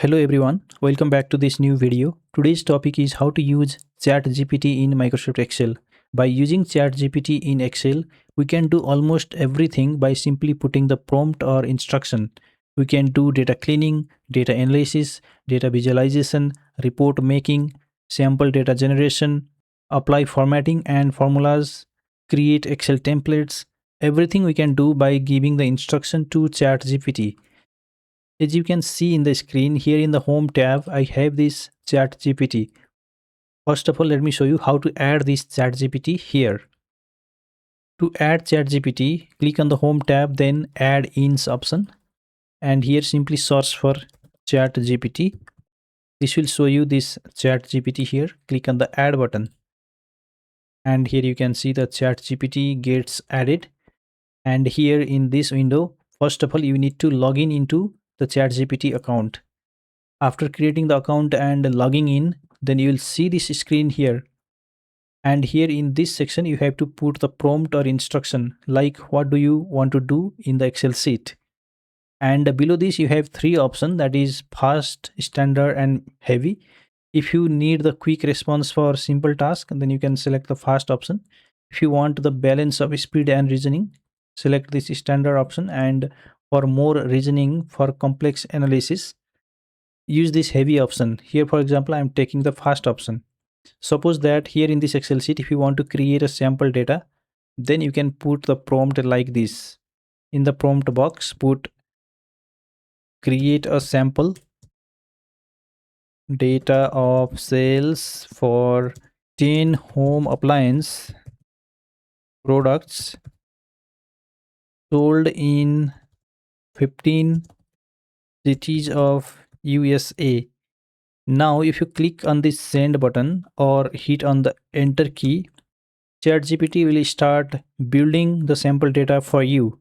Hello everyone, welcome back to this new video. Today's topic is how to use ChatGPT in Microsoft Excel. By using ChatGPT in Excel, we can do almost everything by simply putting the prompt or instruction. We can do data cleaning, data analysis, data visualization, report making, sample data generation, apply formatting and formulas, create Excel templates. Everything we can do by giving the instruction to ChatGPT. As you can see in the screen here in the home tab, I have this chat GPT. First of all, let me show you how to add this chat GPT here. To add chat GPT, click on the home tab, then add ins option. And here simply search for chat GPT. This will show you this chat GPT here. Click on the add button. And here you can see the chat GPT gets added. And here in this window, first of all, you need to log in into the chat GPT account. After creating the account and logging in, then you will see this screen here. And here in this section, you have to put the prompt or instruction like what do you want to do in the Excel sheet. And below this, you have three options, that is fast, standard and heavy. If you need the quick response for simple task, then you can select the fast option. If you want the balance of speed and reasoning, select this standard option. And for more reasoning for complex analysis, use this heavy option. Here for example, I am taking the fast option. Suppose that here in this Excel sheet, if you want to create a sample data, then you can put the prompt like this. In the prompt box, put create a sample data of sales for 10 home appliance products sold in 15 cities of USA. Now, if you click on this send button or hit on the enter key, ChatGPT will start building the sample data for you.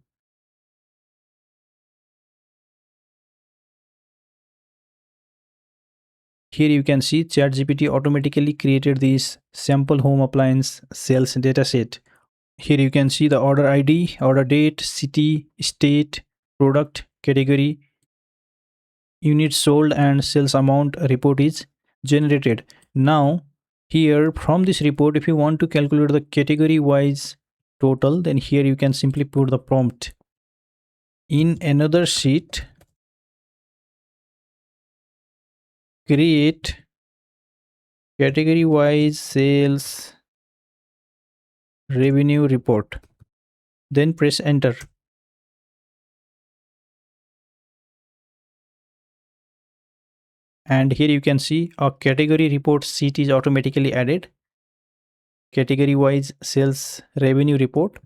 Here you can see ChatGPT automatically created this sample home appliance sales dataset. Here you can see the order ID, order date, city, state, product, category, units sold and sales amount report is generated. Now here from this report, if you want to calculate the category wise total, then here you can simply put the prompt. In another sheet, create category wise sales revenue report, then press enter. And here you can see a category report sheet is automatically added, category wise sales revenue report.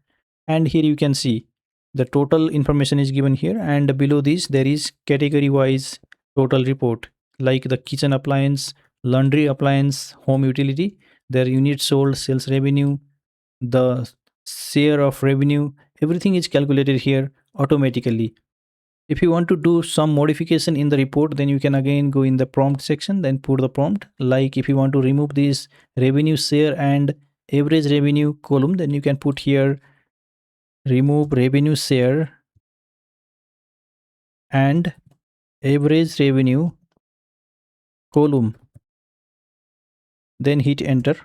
And here you can see the total information is given here, and below this there is category wise total report like the kitchen appliance, laundry appliance, home utility, their units sold, sales revenue, the share of revenue, everything is calculated here automatically. If you want to do some modification in the report, then you can again go in the prompt section, then put the prompt. Like if you want to remove this revenue share and average revenue column, then you can put here remove revenue share and average revenue column, then hit enter.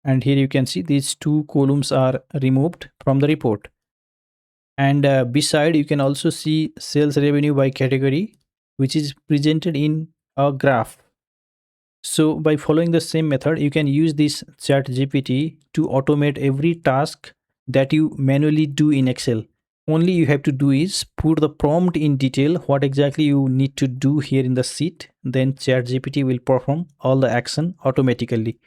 And here you can see these two columns are removed from the report. And beside you can also see sales revenue by category, which is presented in a graph. So by following the same method, you can use this chat GPT to automate every task that you manually do in Excel. Only you have to do is put the prompt in detail what exactly you need to do here in the sheet, then chat GPT will perform all the action automatically.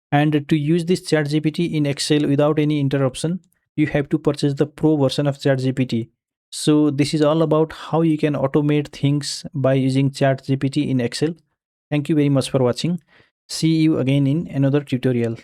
And to use this chat GPT in Excel without any interruption, you have to purchase the pro version of chat GPT. So this is all about how you can automate things by using chat GPT in Excel. Thank you very much for watching. See you again in another tutorial.